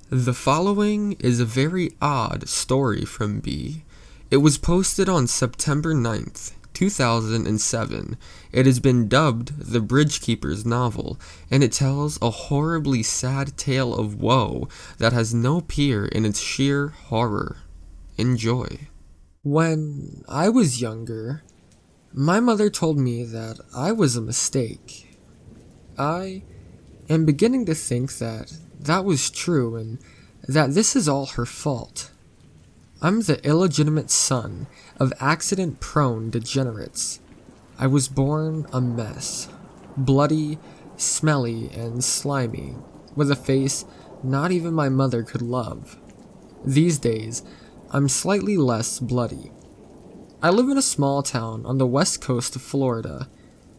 The following is a very odd story from B. It was posted on September 9th, 2007. It has been dubbed the Bridgekeeper's novel, and it tells a horribly sad tale of woe that has no peer in its sheer horror. Enjoy. When I was younger, my mother told me that I was a mistake. I am beginning to think that was true and that this is all her fault. I'm the illegitimate son of accident-prone degenerates. I was born a mess, bloody, smelly, and slimy, with a face not even my mother could love. These days, I'm slightly less bloody. I live in a small town on the west coast of Florida.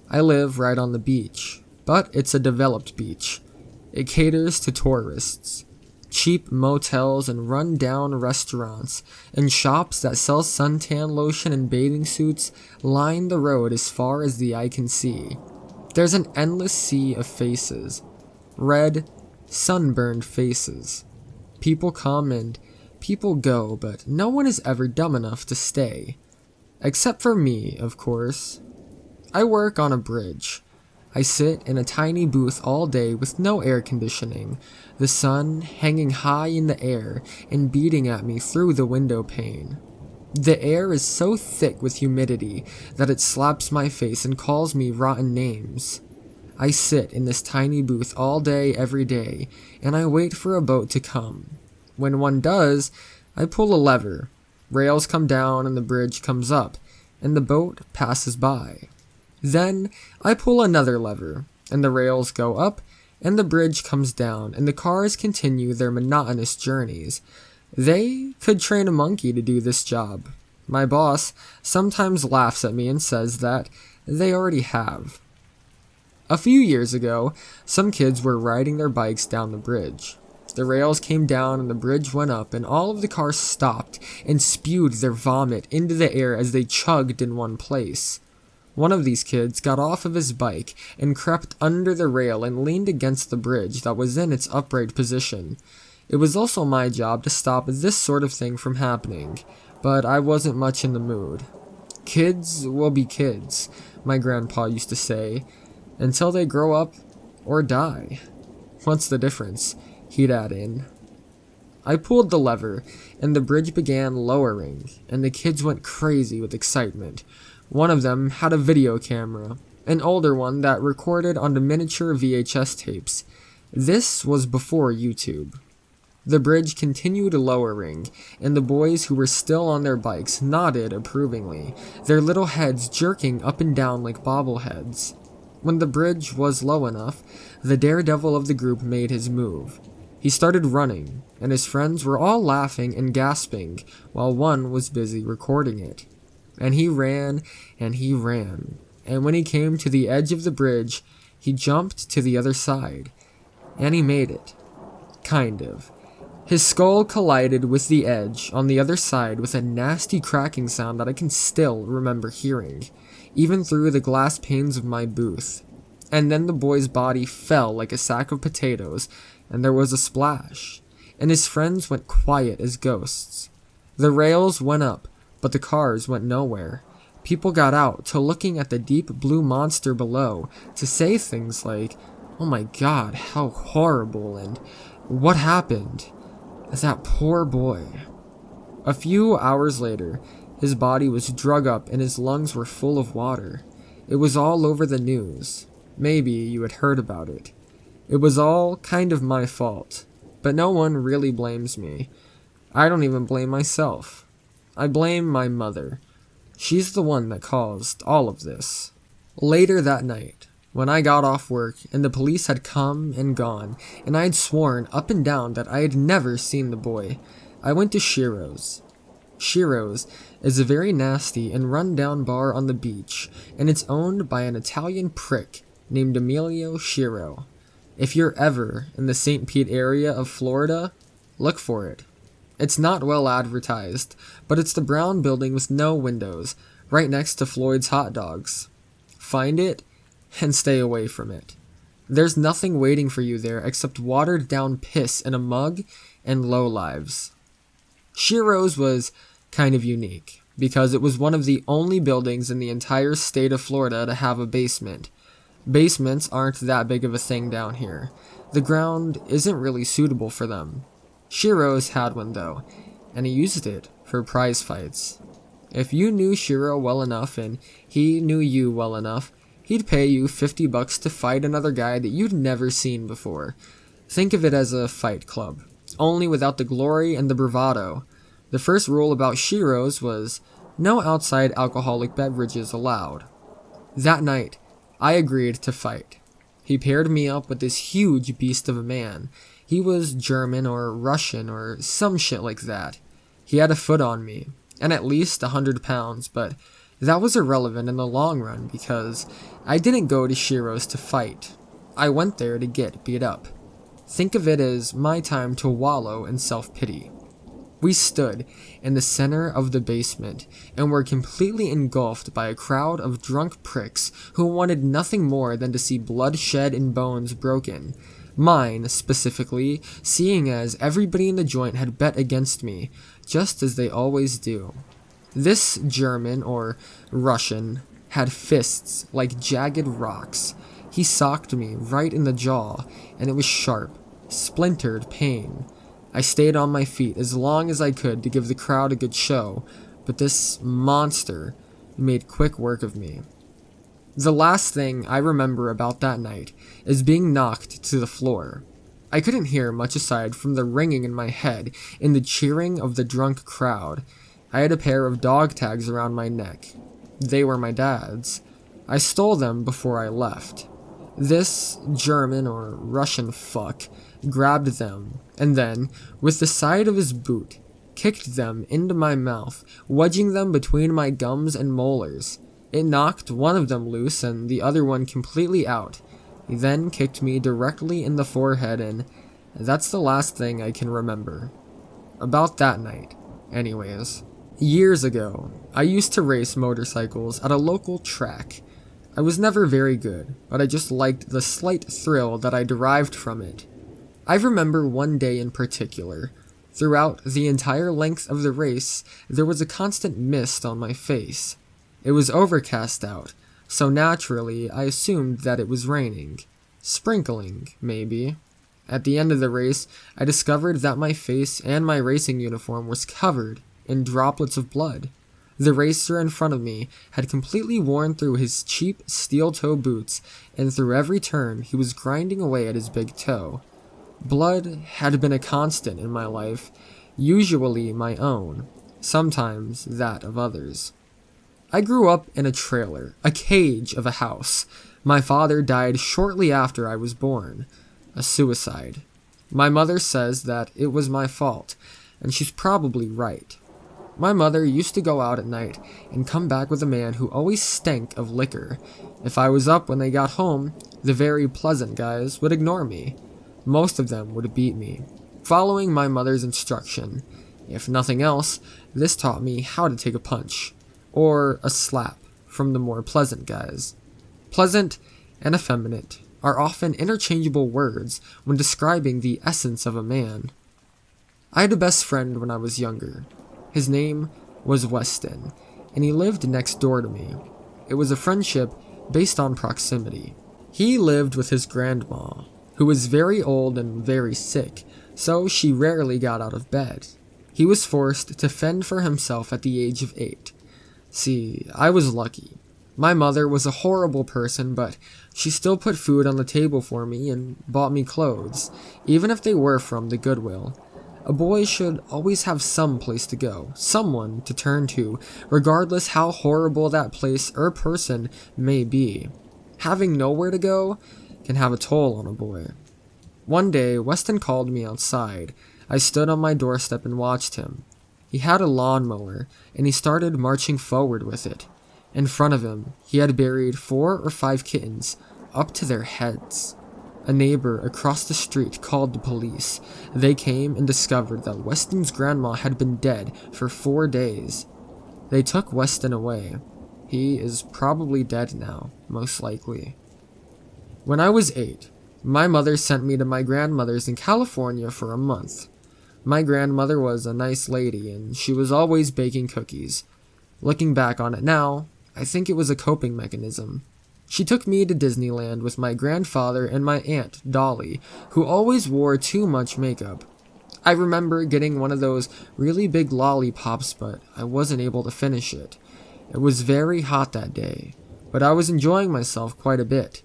I live right on the beach, but it's a developed beach. It caters to tourists. Cheap motels and run-down restaurants and shops that sell suntan lotion and bathing suits line the road as far as the eye can see. There's an endless sea of faces. Red, sunburned faces. People come and people go, but no one is ever dumb enough to stay. Except for me, of course. I work on a bridge. I sit in a tiny booth all day with no air conditioning, the sun hanging high in the air and beating at me through the window pane. The air is so thick with humidity that it slaps my face and calls me rotten names. I sit in this tiny booth all day every day, and I wait for a boat to come. When one does, I pull a lever. Rails come down and the bridge comes up, and the boat passes by. Then I pull another lever, and the rails go up, and the bridge comes down, and the cars continue their monotonous journeys. They could train a monkey to do this job. My boss sometimes laughs at me and says that they already have. A few years ago, some kids were riding their bikes down the bridge. The rails came down and the bridge went up, and all of the cars stopped and spewed their vomit into the air as they chugged in one place. One of these kids got off of his bike and crept under the rail and leaned against the bridge that was in its upright position. It was also my job to stop this sort of thing from happening, but I wasn't much in the mood. Kids will be kids, my grandpa used to say, until they grow up or die. What's the difference? He'd add in. I pulled the lever, and the bridge began lowering, and the kids went crazy with excitement. One of them had a video camera, an older one that recorded onto miniature VHS tapes. This was before YouTube. The bridge continued lowering, and the boys who were still on their bikes nodded approvingly, their little heads jerking up and down like bobbleheads. When the bridge was low enough, the daredevil of the group made his move. He started running, and his friends were all laughing and gasping while one was busy recording it. And he ran, and he ran, and when he came to the edge of the bridge, he jumped to the other side. And he made it. Kind of. His skull collided with the edge on the other side with a nasty cracking sound that I can still remember hearing, even through the glass panes of my booth. And then the boy's body fell like a sack of potatoes, and there was a splash, and his friends went quiet as ghosts. The rails went up, but the cars went nowhere. People got out to looking at the deep blue monster below to say things like, "Oh my God, how horrible," and "What happened?" That poor boy. A few hours later, his body was drug up and his lungs were full of water. It was all over the news. Maybe you had heard about it. It was all kind of my fault, but no one really blames me. I don't even blame myself. I blame my mother. She's the one that caused all of this. Later that night, when I got off work and the police had come and gone, and I had sworn up and down that I had never seen the boy, I went to Shiro's. Shiro's is a very nasty and run-down bar on the beach, and it's owned by an Italian prick named Emilio Shiro. If you're ever in the St. Pete area of Florida, look for it. It's not well advertised, but it's the brown building with no windows, right next to Floyd's Hot Dogs. Find it, and stay away from it. There's nothing waiting for you there except watered down piss in a mug and lowlives. Shiro's was kind of unique, because it was one of the only buildings in the entire state of Florida to have a basement. Basements aren't that big of a thing down here. The ground isn't really suitable for them. Shiro's had one though, and he used it for prize fights. If you knew Shiro well enough and he knew you well enough, he'd pay you $50 to fight another guy that you'd never seen before. Think of it as a fight club, only without the glory and the bravado. The first rule about Shiro's was no outside alcoholic beverages allowed. That night, I agreed to fight. He paired me up with this huge beast of a man. He was German or Russian or some shit like that. He had a foot on me, and at least 100 pounds, but that was irrelevant in the long run because I didn't go to Shiro's to fight. I went there to get beat up. Think of it as my time to wallow in self-pity. We stood in the center of the basement and were completely engulfed by a crowd of drunk pricks who wanted nothing more than to see blood shed and bones broken. Mine, specifically, seeing as everybody in the joint had bet against me, just as they always do. This German, or Russian, had fists like jagged rocks. He socked me right in the jaw, and it was sharp, splintered pain. I stayed on my feet as long as I could to give the crowd a good show, but this monster made quick work of me. The last thing I remember about that night is being knocked to the floor. I couldn't hear much aside from the ringing in my head and the cheering of the drunk crowd. I had a pair of dog tags around my neck. They were my dad's. I stole them before I left. This German or Russian fuck grabbed them, and then, with the side of his boot, kicked them into my mouth, wedging them between my gums and molars. It knocked one of them loose and the other one completely out. He then kicked me directly in the forehead, and that's the last thing I can remember. About that night, anyways. Years ago, I used to race motorcycles at a local track. I was never very good, but I just liked the slight thrill that I derived from it. I remember one day in particular. Throughout the entire length of the race, there was a constant mist on my face. It was overcast out, so naturally I assumed that it was raining. Sprinkling, maybe. At the end of the race, I discovered that my face and my racing uniform was covered in droplets of blood. The racer in front of me had completely worn through his cheap steel-toe boots, and through every turn he was grinding away at his big toe. Blood had been a constant in my life, usually my own, sometimes that of others. I grew up in a trailer, a cage of a house. My father died shortly after I was born. A suicide. My mother says that it was my fault, and she's probably right. My mother used to go out at night and come back with a man who always stank of liquor. If I was up when they got home, the very pleasant guys would ignore me. Most of them would beat me, following my mother's instruction. If nothing else, this taught me how to take a punch, or a slap, from the more pleasant guys. Pleasant and effeminate are often interchangeable words when describing the essence of a man. I had a best friend when I was younger. His name was Weston, and he lived next door to me. It was a friendship based on proximity. He lived with his grandma, who was very old and very sick, so she rarely got out of bed. He was forced to fend for himself at the age of 8. See, I was lucky. My mother was a horrible person, but she still put food on the table for me and bought me clothes, even if they were from the Goodwill. A boy should always have some place to go, someone to turn to, regardless how horrible that place or person may be. Having nowhere to go can have a toll on a boy. One day, Weston called me outside. I stood on my doorstep and watched him. He had a lawnmower, and he started marching forward with it. In front of him, he had buried 4 or 5 kittens, up to their heads. A neighbor across the street called the police. They came and discovered that Weston's grandma had been dead for 4 days. They took Weston away. He is probably dead now, most likely. When I was 8, My mother sent me to my grandmother's in California for a month. My grandmother was a nice lady, and she was always baking cookies. Looking back on it now, I think it was a coping mechanism. She took me to Disneyland with my grandfather and my aunt, Dolly, who always wore too much makeup. I remember getting one of those really big lollipops, but I wasn't able to finish it. It was very hot that day, but I was enjoying myself quite a bit.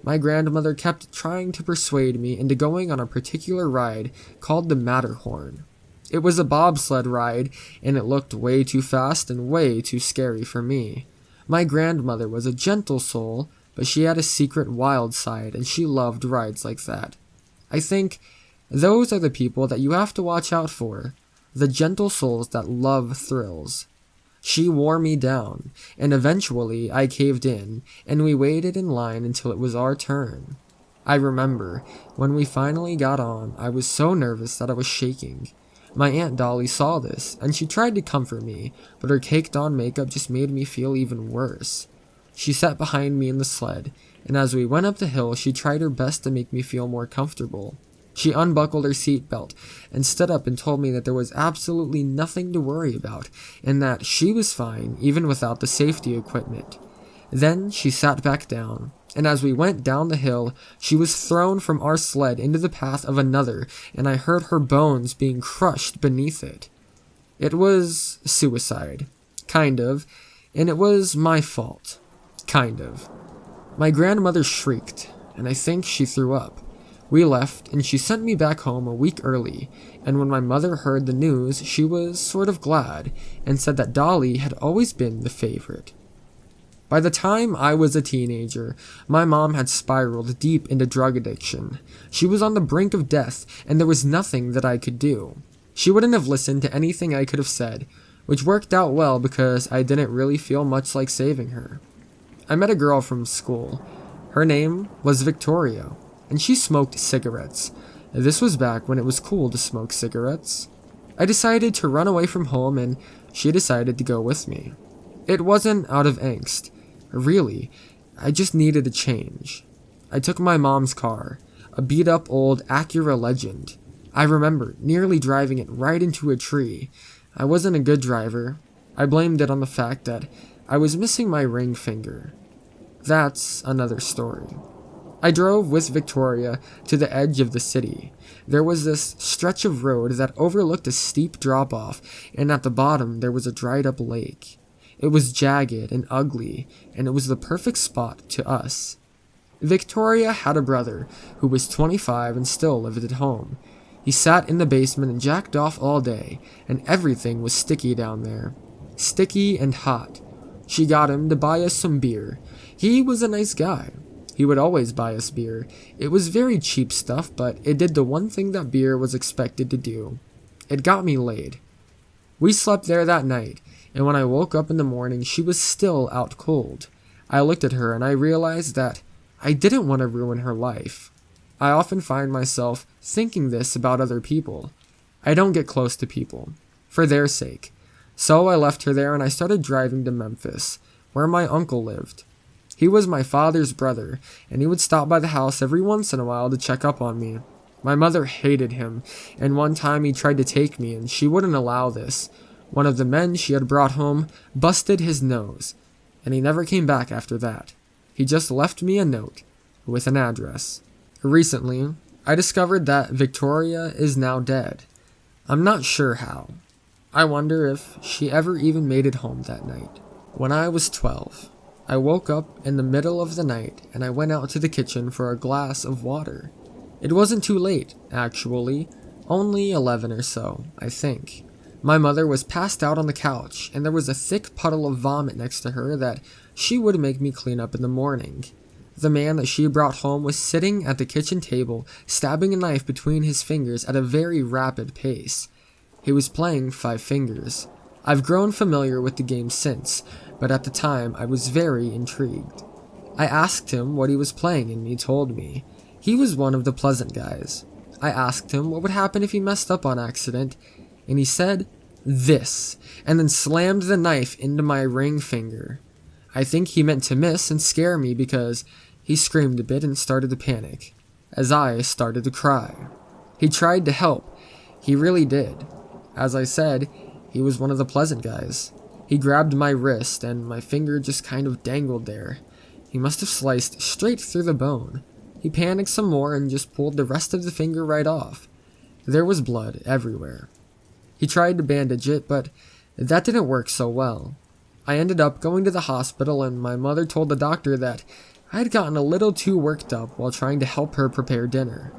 My grandmother kept trying to persuade me into going on a particular ride called the Matterhorn. It was a bobsled ride, and it looked way too fast and way too scary for me. My grandmother was a gentle soul, but she had a secret wild side, and she loved rides like that. I think those are the people that you have to watch out for, the gentle souls that love thrills. She wore me down, and eventually I caved in, and we waited in line until it was our turn. I remember, when we finally got on, I was so nervous that I was shaking. My Aunt Dolly saw this, and she tried to comfort me, but her caked-on makeup just made me feel even worse. She sat behind me in the sled, and as we went up the hill, she tried her best to make me feel more comfortable. She unbuckled her seatbelt and stood up and told me that there was absolutely nothing to worry about, and that she was fine even without the safety equipment. Then she sat back down, and as we went down the hill, she was thrown from our sled into the path of another, and I heard her bones being crushed beneath it. It was suicide. Kind of. And it was my fault. Kind of. My grandmother shrieked, and I think she threw up. We left, and she sent me back home a week early, and when my mother heard the news, she was sort of glad, and said that Dolly had always been the favorite. By the time I was a teenager, my mom had spiraled deep into drug addiction. She was on the brink of death, and there was nothing that I could do. She wouldn't have listened to anything I could have said, which worked out well because I didn't really feel much like saving her. I met a girl from school. Her name was Victoria, and she smoked cigarettes. This was back when it was cool to smoke cigarettes. I decided to run away from home, and she decided to go with me. It wasn't out of angst. Really, I just needed a change. I took my mom's car, a beat-up old Acura Legend. I remember nearly driving it right into a tree. I wasn't a good driver. I blamed it on the fact that I was missing my ring finger. That's another story. I drove with Victoria to the edge of the city. There was this stretch of road that overlooked a steep drop-off, and at the bottom there was a dried-up lake. It was jagged and ugly, and it was the perfect spot to us. Victoria had a brother who was 25 and still lived at home. He sat in the basement and jacked off all day, and everything was sticky down there. Sticky and hot. She got him to buy us some beer. He was a nice guy. He would always buy us beer. It was very cheap stuff, but it did the one thing that beer was expected to do. It got me laid. We slept there that night, and when I woke up in the morning, she was still out cold. I looked at her and I realized that I didn't want to ruin her life. I often find myself thinking this about other people. I don't get close to people, for their sake. So I left her there and I started driving to Memphis, where my uncle lived. He was my father's brother, and he would stop by the house every once in a while to check up on me. My mother hated him, and one time he tried to take me, and she wouldn't allow this. One of the men she had brought home busted his nose, and he never came back after that. He just left me a note with an address. Recently, I discovered that Victoria is now dead. I'm not sure how. I wonder if she ever even made it home that night. When I was 12, I woke up in the middle of the night and I went out to the kitchen for a glass of water. It wasn't too late, actually. Only 11 or so, I think. My mother was passed out on the couch, and there was a thick puddle of vomit next to her that she would make me clean up in the morning. The man that she brought home was sitting at the kitchen table, stabbing a knife between his fingers at a very rapid pace. He was playing Five Fingers. I've grown familiar with the game since, but at the time I was very intrigued. I asked him what he was playing, and he told me. He was one of the pleasant guys. I asked him what would happen if he messed up on accident, and he said, "This," and then slammed the knife into my ring finger. I think he meant to miss and scare me because he screamed a bit and started to panic. as I started to cry. He tried to help. He really did. As I said, he was one of the pleasant guys. He grabbed my wrist and my finger just kind of dangled there. He must have sliced straight through the bone. He panicked some more and just pulled the rest of the finger right off. There was blood everywhere. He tried to bandage it, but that didn't work so well. I ended up going to the hospital and my mother told the doctor that I had gotten a little too worked up while trying to help her prepare dinner.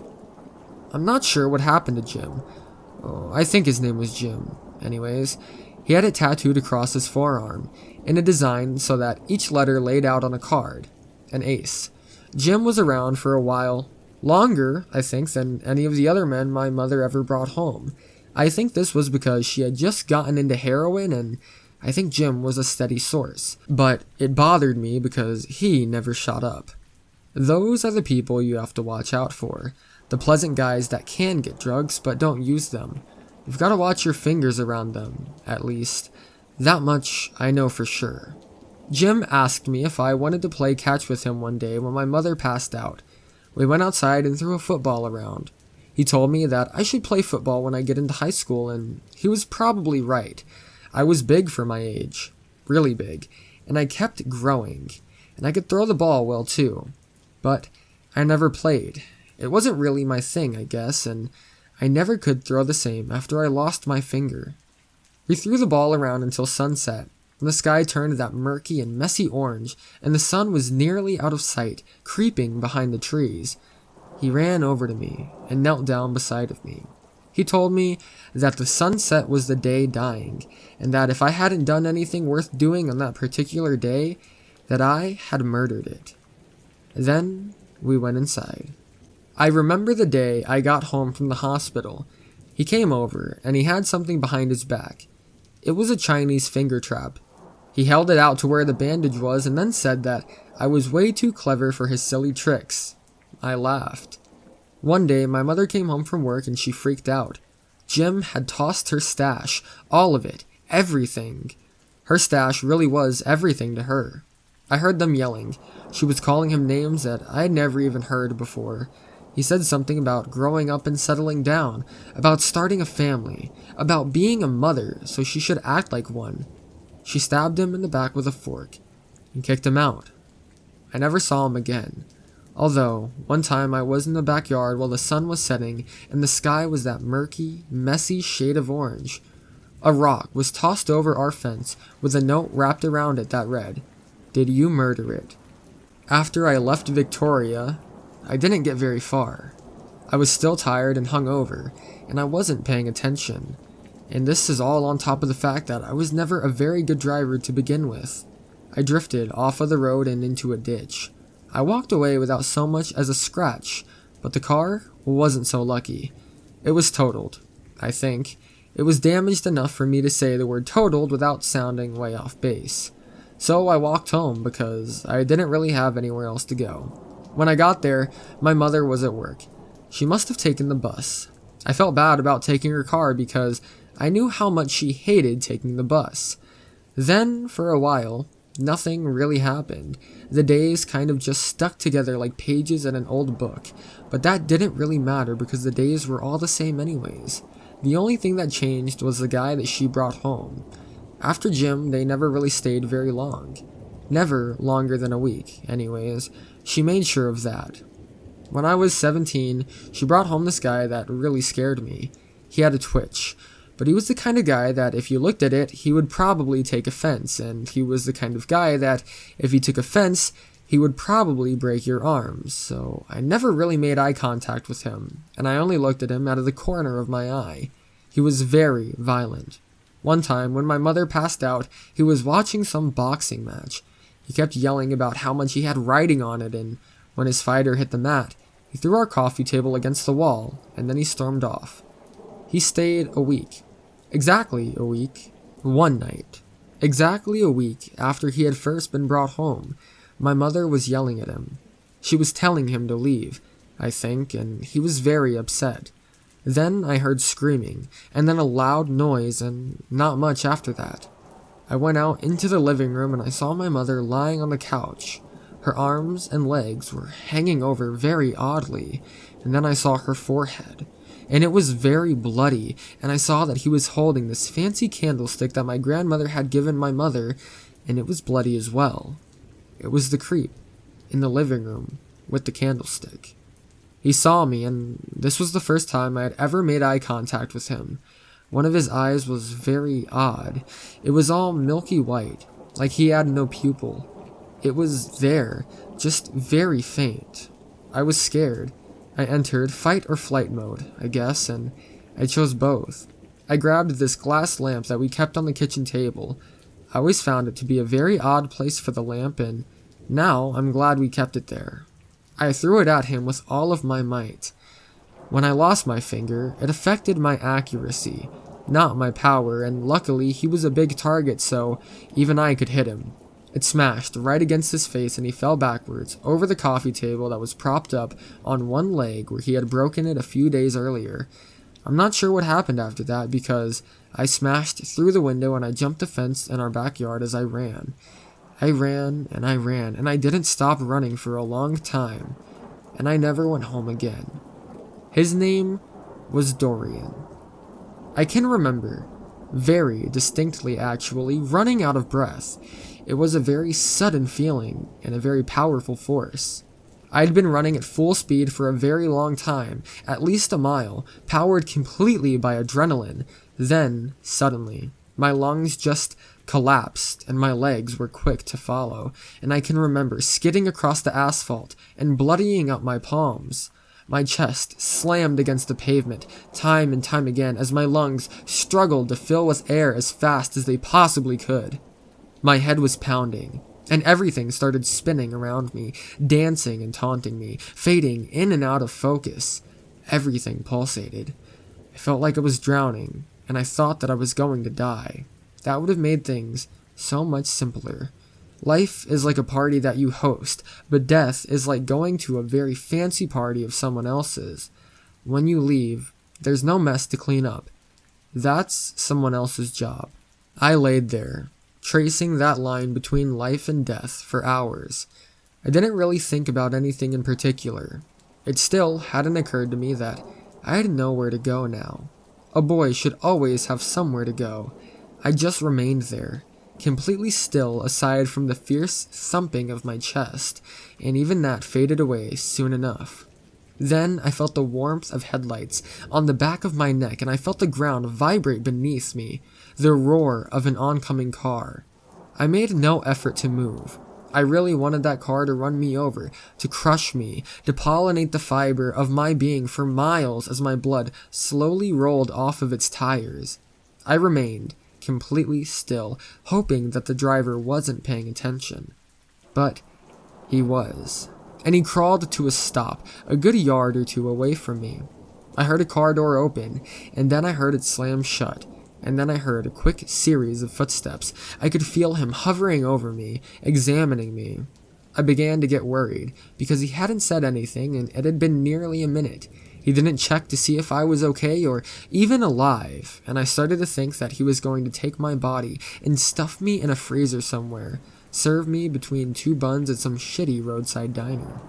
I'm not sure what happened to Jim. Oh, I think his name was Jim. Anyways, he had it tattooed across his forearm in a design so that each letter laid out on a card, an ace. Jim was around for a while, longer, I think, than any of the other men my mother ever brought home. I think this was because she had just gotten into heroin and I think Jim was a steady source. But it bothered me because he never shot up. Those are the people you have to watch out for. The pleasant guys that can get drugs but don't use them. You've got to watch your fingers around them, at least. That much I know for sure. Jim asked me if I wanted to play catch with him one day when my mother passed out. We went outside and threw a football around. He told me that I should play football when I get into high school, and he was probably right. I was big for my age, really big, and I kept growing, and I could throw the ball well too. But I never played. It wasn't really my thing, I guess, and I never could throw the same after I lost my finger. We threw the ball around until sunset, and the sky turned that murky and messy orange, and the sun was nearly out of sight, creeping behind the trees. He ran over to me and knelt down beside of me. He told me that the sunset was the day dying, and that if I hadn't done anything worth doing on that particular day, that I had murdered it. Then we went inside. I remember the day I got home from the hospital. He came over, and he had something behind his back. It was a Chinese finger trap. He held it out to where the bandage was and then said that I was way too clever for his silly tricks. I laughed. One day, my mother came home from work and she freaked out. Jim had tossed her stash, all of it, everything. Her stash really was everything to her. I heard them yelling. She was calling him names that I had never even heard before. He said something about growing up and settling down, about starting a family, about being a mother so she should act like one. She stabbed him in the back with a fork and kicked him out. I never saw him again. Although, one time I was in the backyard while the sun was setting and the sky was that murky, messy shade of orange. A rock was tossed over our fence with a note wrapped around it that read, "Did you murder it?" After I left Victoria, I didn't get very far. I was still tired and hungover, and I wasn't paying attention. And this is all on top of the fact that I was never a very good driver to begin with. I drifted off of the road and into a ditch. I walked away without so much as a scratch, but the car wasn't so lucky. It was totaled, I think. It was damaged enough for me to say the word totaled without sounding way off base. So I walked home because I didn't really have anywhere else to go. When I got there, my mother was at work. She must have taken the bus. I felt bad about taking her car because I knew how much she hated taking the bus. Then, for a while, nothing really happened. The days kind of just stuck together like pages in an old book, but that didn't really matter because the days were all the same anyways. The only thing that changed was the guy that she brought home. After Jim, they never really stayed very long. Never longer than a week, anyways. She made sure of that. When I was 17, she brought home this guy that really scared me. He had a twitch, but he was the kind of guy that if you looked at it, he would probably take offense, and he was the kind of guy that if he took offense, he would probably break your arms, so I never really made eye contact with him, and I only looked at him out of the corner of my eye. He was very violent. One time, when my mother passed out, he was watching some boxing match. He kept yelling about how much he had writing on it, and when his fighter hit the mat, he threw our coffee table against the wall, and then he stormed off. He stayed a week. Exactly a week. One night. Exactly a week after he had first been brought home, my mother was yelling at him. She was telling him to leave, I think, and he was very upset. Then I heard screaming, and then a loud noise, and not much after that. I went out into the living room and I saw my mother lying on the couch. Her arms and legs were hanging over very oddly, and then I saw her forehead, and it was very bloody, and I saw that he was holding this fancy candlestick that my grandmother had given my mother, and it was bloody as well. It was the creep in the living room with the candlestick. He saw me, and this was the first time I had ever made eye contact with him. One of his eyes was very odd. It was all milky white, like he had no pupil. It was there, just very faint. I was scared. I entered fight or flight mode, I guess, and I chose both. I grabbed this glass lamp that we kept on the kitchen table. I always found it to be a very odd place for the lamp, and now I'm glad we kept it there. I threw it at him with all of my might. When I lost my finger, it affected my accuracy, not my power, and luckily he was a big target, so even I could hit him. It smashed right against his face and he fell backwards over the coffee table that was propped up on one leg where he had broken it a few days earlier. I'm not sure what happened after that because I smashed through the window and I jumped the fence in our backyard as I ran. I ran, and I didn't stop running for a long time, and I never went home again. His name was Dorian. I can remember, very distinctly actually, running out of breath. It was a very sudden feeling, and a very powerful force. I had been running at full speed for a very long time, at least a mile, powered completely by adrenaline. Then, suddenly, my lungs just collapsed and my legs were quick to follow, and I can remember skidding across the asphalt and bloodying up my palms. My chest slammed against the pavement time and time again as my lungs struggled to fill with air as fast as they possibly could. My head was pounding, and everything started spinning around me, dancing and taunting me, fading in and out of focus. Everything pulsated. I felt like I was drowning, and I thought that I was going to die. That would have made things so much simpler. Life is like a party that you host, but death is like going to a very fancy party of someone else's. When you leave, there's no mess to clean up. That's someone else's job. I laid there, tracing that line between life and death for hours. I didn't really think about anything in particular. It still hadn't occurred to me that I had nowhere to go now. A boy should always have somewhere to go. I just remained there, completely still aside from the fierce thumping of my chest, and even that faded away soon enough. Then I felt the warmth of headlights on the back of my neck, and I felt the ground vibrate beneath me, the roar of an oncoming car. I made no effort to move. I really wanted that car to run me over, to crush me, to pollinate the fiber of my being for miles as my blood slowly rolled off of its tires. I remained completely still, hoping that the driver wasn't paying attention. But he was, and he crawled to a stop, a good yard or two away from me. I heard a car door open, and then I heard it slam shut, and then I heard a quick series of footsteps. I could feel him hovering over me, examining me. I began to get worried, because he hadn't said anything, and it had been nearly a minute. He didn't check to see if I was okay or even alive, and I started to think that he was going to take my body and stuff me in a freezer somewhere, serve me between two buns at some shitty roadside diner.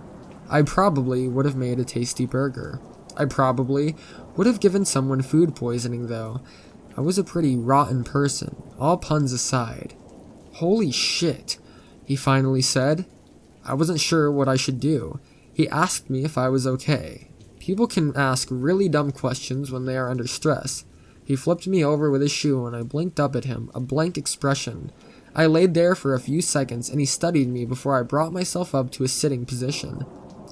I probably would have made a tasty burger. I probably would have given someone food poisoning, though. I was a pretty rotten person, all puns aside. "Holy shit," he finally said. I wasn't sure what I should do. He asked me if I was okay. People can ask really dumb questions when they are under stress. He flipped me over with his shoe and I blinked up at him, a blank expression. I laid there for a few seconds and he studied me before I brought myself up to a sitting position.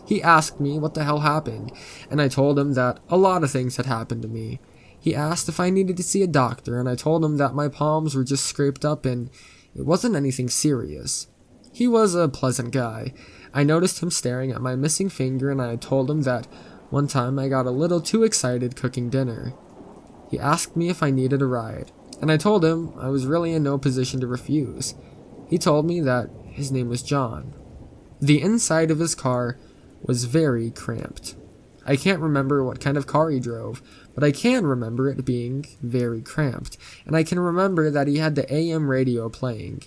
He asked me what the hell happened, and I told him that a lot of things had happened to me. He asked if I needed to see a doctor, and I told him that my palms were just scraped up and it wasn't anything serious. He was a pleasant guy. I noticed him staring at my missing finger and I told him that one time I got a little too excited cooking dinner. He asked me if I needed a ride, and I told him I was really in no position to refuse. He told me that his name was John. The inside of his car was very cramped. I can't remember what kind of car he drove, but I can remember it being very cramped, and I can remember that he had the AM radio playing.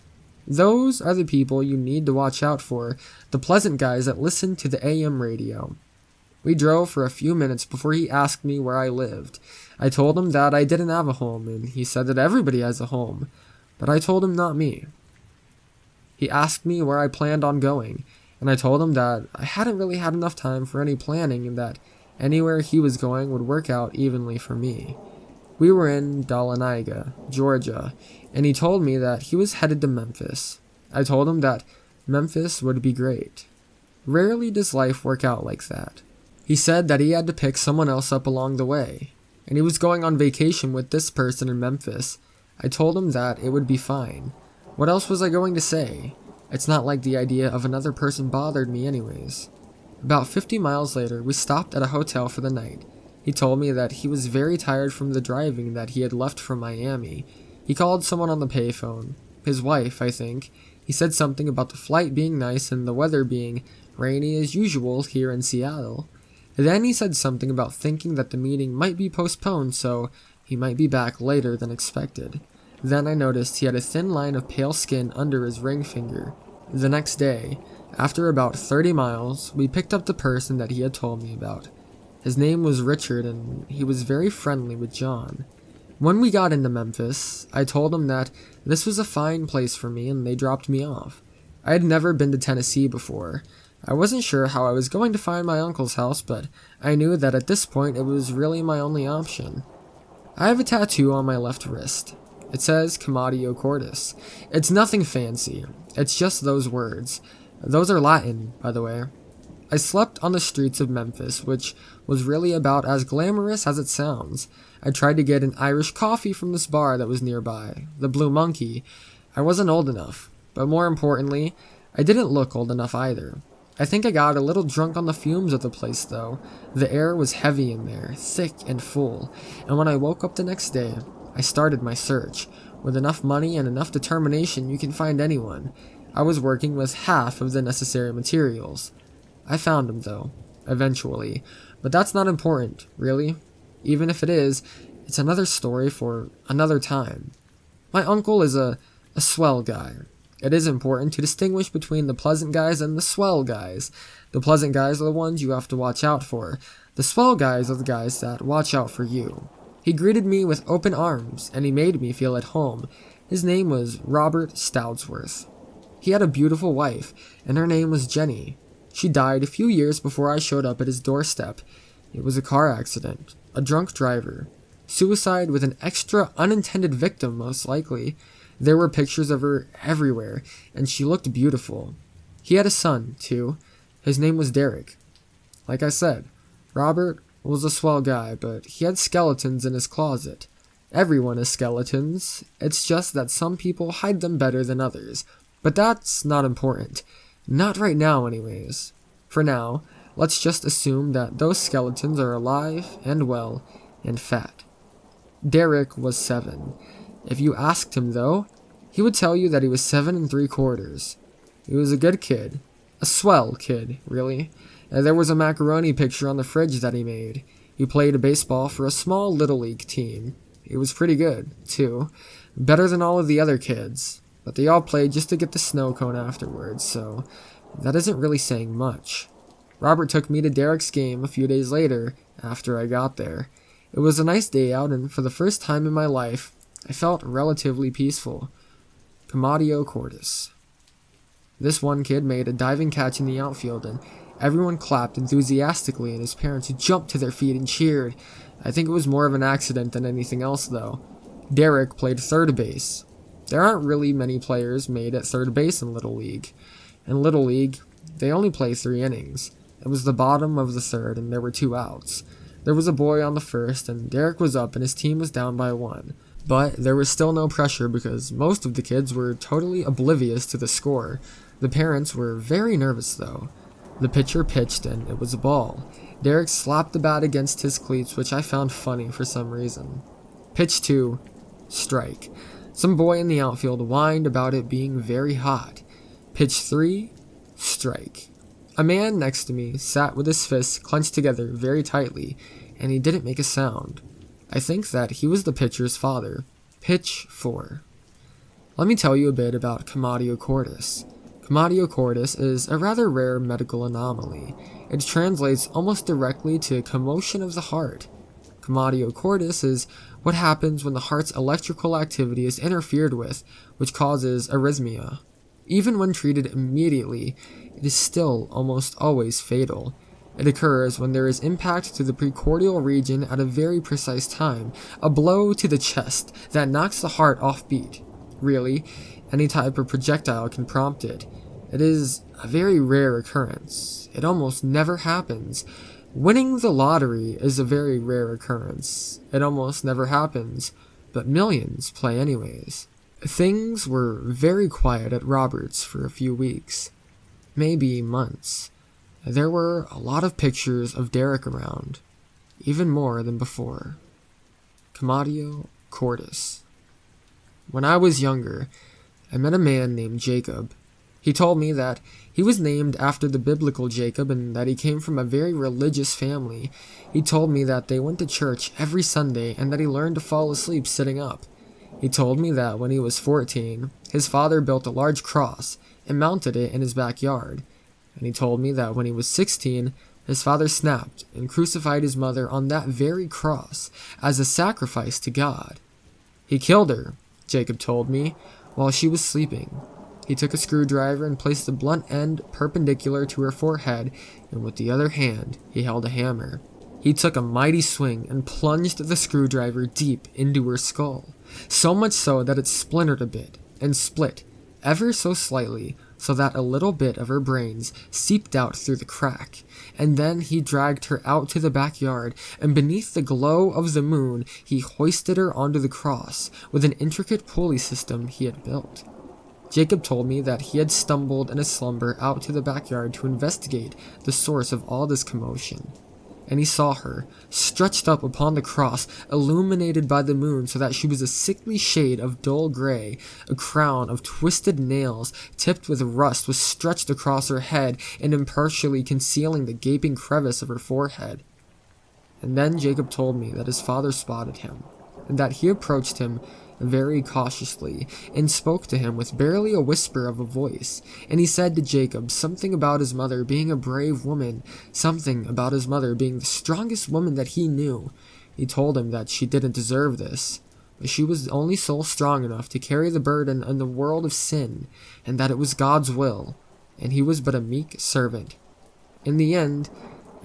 Those are the people you need to watch out for, the pleasant guys that listen to the AM radio. We drove for a few minutes before he asked me where I lived. I told him that I didn't have a home, and he said that everybody has a home, but I told him not me. He asked me where I planned on going, and I told him that I hadn't really had enough time for any planning and that anywhere he was going would work out evenly for me. We were in Dahlonega, Georgia, and he told me that he was headed to Memphis. I told him that Memphis would be great. Rarely does life work out like that. He said that he had to pick someone else up along the way, and he was going on vacation with this person in Memphis. I told him that it would be fine. What else was I going to say? It's not like the idea of another person bothered me anyways. About 50 miles later, we stopped at a hotel for the night. He told me that he was very tired from the driving that he had left from Miami. He called someone on the payphone. His wife, I think. He said something about the flight being nice and the weather being rainy as usual here in Seattle. Then he said something about thinking that the meeting might be postponed, so he might be back later than expected. Then I noticed he had a thin line of pale skin under his ring finger. The next day, after about 30 miles, we picked up the person that he had told me about. His name was Richard, and he was very friendly with John. When we got into Memphis, I told him that this was a fine place for me, and they dropped me off. I had never been to Tennessee before. I wasn't sure how I was going to find my uncle's house, but I knew that at this point it was really my only option. I have a tattoo on my left wrist. It says Commodio Cordis. It's nothing fancy. It's just those words. Those are Latin, by the way. I slept on the streets of Memphis, which was really about as glamorous as it sounds. I tried to get an Irish coffee from this bar that was nearby, the Blue Monkey. I wasn't old enough, but more importantly, I didn't look old enough either. I think I got a little drunk on the fumes of the place, though. The air was heavy in there, thick and full, and when I woke up the next day, I started my search. With enough money and enough determination, you can find anyone. I was working with half of the necessary materials. I found him, though, eventually, but that's not important, really. Even if it is, it's another story for another time. My uncle is a swell guy. It is important to distinguish between the pleasant guys and the swell guys. The pleasant guys are the ones you have to watch out for. The swell guys are the guys that watch out for you. He greeted me with open arms, and he made me feel at home. His name was Robert Stoudsworth. He had a beautiful wife, and her name was Jenny. She died a few years before I showed up at his doorstep. It was a car accident, a drunk driver, suicide with an extra unintended victim, most likely. There were pictures of her everywhere, and she looked beautiful. He had a son, too. His name was Derek. Like I said, Robert was a swell guy, but he had skeletons in his closet. Everyone has skeletons. It's just that some people hide them better than others. But that's not important. Not right now, anyways. For now, let's just assume that those skeletons are alive and well and fat. Derek was 7. If you asked him, though, he would tell you that he was 7 3/4. He was a good kid. A swell kid, really. And there was a macaroni picture on the fridge that he made. He played baseball for a small Little League team. He was pretty good, too. Better than all of the other kids. But they all played just to get the snow cone afterwards, so that isn't really saying much. Robert took me to Derek's game a few days later, after I got there. It was a nice day out, and for the first time in my life, I felt relatively peaceful. Commodio Cordis. This one kid made a diving catch in the outfield, and everyone clapped enthusiastically, and his parents jumped to their feet and cheered. I think it was more of an accident than anything else, though. Derek played third base. There aren't really many players made at third base in Little League. In Little League, they only play 3 innings. It was the bottom of the third, and there were 2 outs. There was a boy on the first, and Derek was up, and his team was down by 1. But there was still no pressure because most of the kids were totally oblivious to the score. The parents were very nervous, though. The pitcher pitched, and it was a ball. Derek slapped the bat against his cleats, which I found funny for some reason. Pitch 2, strike. Some boy in the outfield whined about it being very hot. Pitch 3, strike. A man next to me sat with his fists clenched together very tightly, and he didn't make a sound. I think that he was the pitcher's father. Pitch 4. Let me tell you a bit about commatio cordis. Commatio cordis is a rather rare medical anomaly. It translates almost directly to commotion of the heart. Commatio cordis is what happens when the heart's electrical activity is interfered with, which causes arrhythmia. Even when treated immediately, it is still almost always fatal. It occurs when there is impact to the precordial region at a very precise time, a blow to the chest that knocks the heart off beat. Really, any type of projectile can prompt it. It is a very rare occurrence. It almost never happens. Winning the lottery is a very rare occurrence. It almost never happens, but millions play anyways. Things were very quiet at Roberts for a few weeks, maybe months. There were a lot of pictures of Derek around, even more than before. Commatio cordis. When I was younger, I met a man named Jacob. He told me that he was named after the biblical Jacob and that he came from a very religious family. He told me that they went to church every Sunday and that he learned to fall asleep sitting up. He told me that when he was 14, his father built a large cross and mounted it in his backyard. And he told me that when he was 16, his father snapped and crucified his mother on that very cross as a sacrifice to God. He killed her, Jacob told me, while she was sleeping. He took a screwdriver and placed the blunt end perpendicular to her forehead, and with the other hand, he held a hammer. He took a mighty swing and plunged the screwdriver deep into her skull, so much so that it splintered a bit and split ever so slightly, so that a little bit of her brains seeped out through the crack, and then he dragged her out to the backyard, and beneath the glow of the moon, he hoisted her onto the cross with an intricate pulley system he had built. Jacob told me that he had stumbled in a slumber out to the backyard to investigate the source of all this commotion, and he saw her, stretched up upon the cross, illuminated by the moon so that she was a sickly shade of dull gray. A crown of twisted nails, tipped with rust, was stretched across her head and impartially concealing the gaping crevice of her forehead. And then Jacob told me that his father spotted him, and that he approached him very cautiously, and spoke to him with barely a whisper of a voice, and he said to Jacob something about his mother being a brave woman, something about his mother being the strongest woman that he knew. He told him that she didn't deserve this, but she was the only soul strong enough to carry the burden in the world of sin, and that it was God's will, and he was but a meek servant. In the end,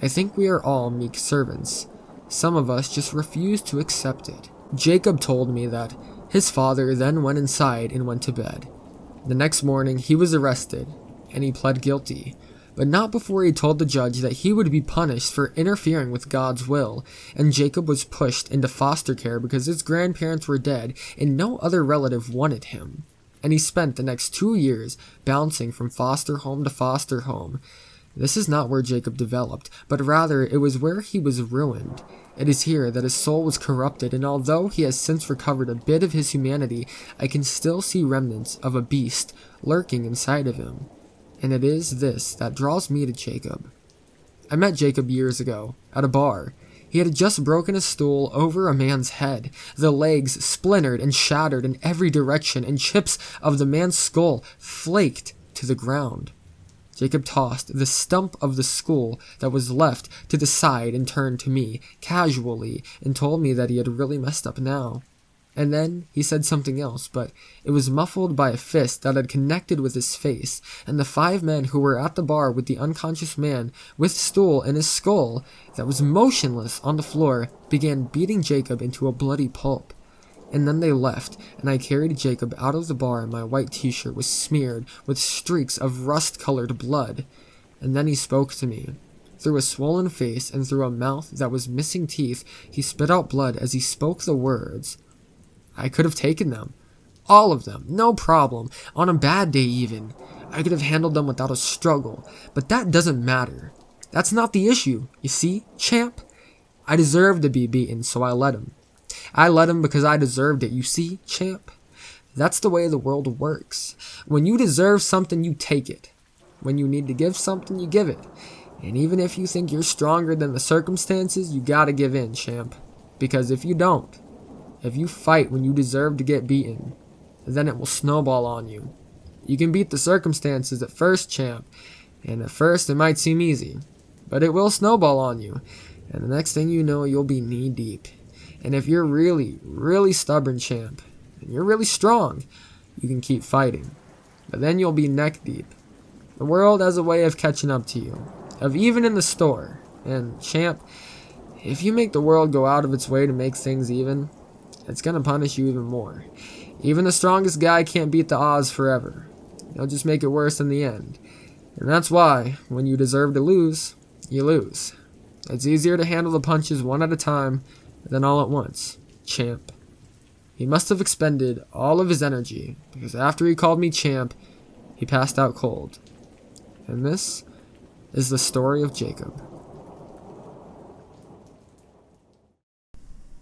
I think we are all meek servants. Some of us just refuse to accept it. Jacob told me that his father then went inside and went to bed. The next morning, he was arrested, and he pled guilty, but not before he told the judge that he would be punished for interfering with God's will, and Jacob was pushed into foster care because his grandparents were dead and no other relative wanted him. And he spent the next 2 years bouncing from foster home to foster home. This is not where Jacob developed, but rather it was where he was ruined. It is here that his soul was corrupted, and although he has since recovered a bit of his humanity, I can still see remnants of a beast lurking inside of him. And it is this that draws me to Jacob. I met Jacob years ago, at a bar. He had just broken a stool over a man's head. The legs splintered and shattered in every direction, and chips of the man's skull flaked to the ground. Jacob tossed the stump of the skull that was left to the side and turned to me, casually, and told me that he had really messed up now. And then he said something else, but it was muffled by a fist that had connected with his face, and the 5 men who were at the bar with the unconscious man with stool in his skull that was motionless on the floor began beating Jacob into a bloody pulp. And then they left, and I carried Jacob out of the bar, and my white t-shirt was smeared with streaks of rust-colored blood. And then he spoke to me. Through a swollen face and through a mouth that was missing teeth, he spit out blood as he spoke the words. I could have taken them. All of them, no problem, on a bad day even. I could have handled them without a struggle, but that doesn't matter. That's not the issue, you see, champ? I deserved to be beaten, so I let him. I let him because I deserved it, you see, champ? That's the way the world works. When you deserve something, you take it. When you need to give something, you give it. And even if you think you're stronger than the circumstances, you gotta give in, champ. Because if you don't, if you fight when you deserve to get beaten, then it will snowball on you. You can beat the circumstances at first, champ, and at first it might seem easy, but it will snowball on you, and the next thing you know, you'll be knee deep. And if you're really, really stubborn, champ, and you're really strong, you can keep fighting, but then you'll be neck deep. The world has a way of catching up to you, of even in the store, and champ, if you make the world go out of its way to make things even, it's gonna punish you even more. Even the strongest guy can't beat the odds forever. He'll just make it worse in the end. And that's why, when you deserve to lose, you lose. It's easier to handle the punches one at a time than all at once, champ. He must have expended all of his energy, because after he called me champ, he passed out cold. And this is the story of Jacob.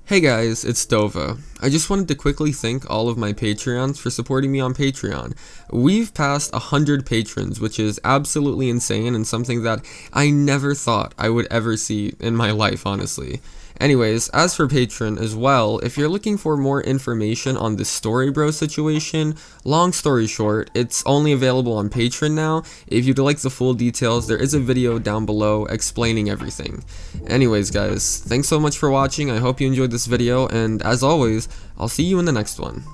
Hey guys, it's Dova. I just wanted to quickly thank all of my Patreons for supporting me on Patreon. We've passed 100 patrons, which is absolutely insane and something that I never thought I would ever see in my life, honestly. Anyways, as for Patreon as well, if you're looking for more information on the Storybro situation, long story short, it's only available on Patreon now. If you'd like the full details, there is a video down below explaining everything. Anyways guys, thanks so much for watching, I hope you enjoyed this video, and as always, I'll see you in the next one.